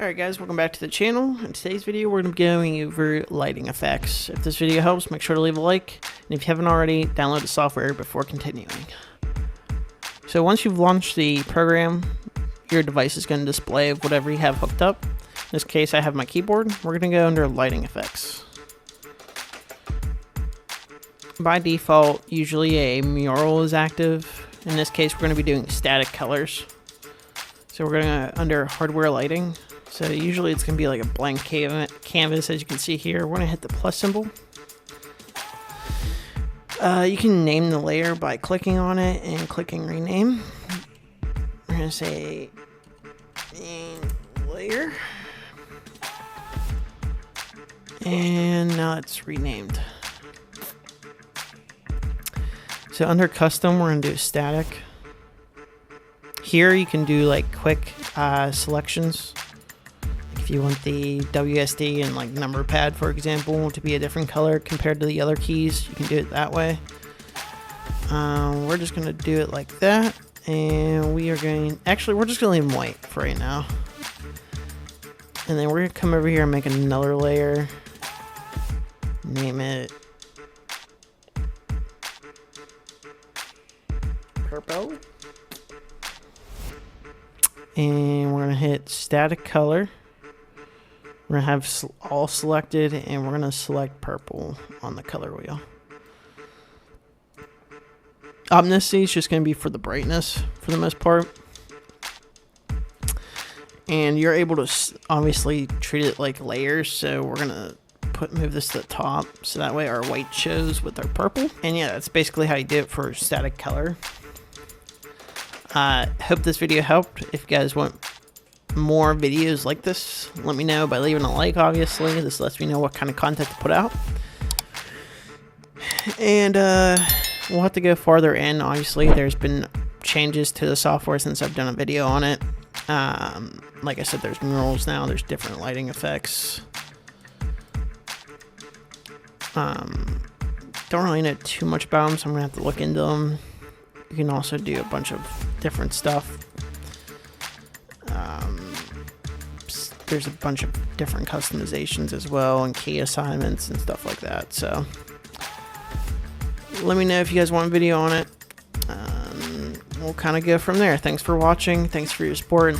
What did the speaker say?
Alright guys, welcome back to the channel. In today's video we're going to be going over lighting effects. If this video helps, make sure to leave a like, and if you haven't already, download the software before continuing. So once you've launched the program, your device is going to display whatever you have hooked up. In this case I have my keyboard. We're going to go under lighting effects. By default, usually a mural is active. In this case we're going to be doing static colors. So we're going to, under hardware lighting, so usually it's going to be like a blank canvas, as you can see here. We're going to hit the plus symbol. You can name the layer by clicking on it and clicking rename. We're going to say layer. And now it's renamed. So under custom, we're going to do static. Here you can do like quick selections. If you want the WSD and like number pad, for example, to be a different color compared to the other keys, you can do it that way. We're just going to do it like that. And we are going, actually we're just going to leave them white for right now. And then we're going to come over here and make another layer. Name it purple. And we're going to hit static color. We're going to have all selected, and we're going to select purple on the color wheel. Omnicity is just going to be for the brightness for the most part. And you're able to obviously treat it like layers, so we're going to move this to the top, so that way our white shows with our purple. And yeah, that's basically how you do it for static color. Hope this video helped. If you guys want more videos like this, let me know by leaving a like. Obviously, this lets me know what kind of content to put out. And we'll have to go farther in. Obviously, there's been changes to the software since I've done a video on it. Like I said, there's murals now. There's different lighting effects. Don't really know too much about them, so I'm gonna have to look into them. You can also do a bunch of different stuff. There's a bunch of different customizations as well, and key assignments and stuff like that. So let me know if you guys want a video on it. We'll kind of go from there. Thanks for watching. Thanks for your support.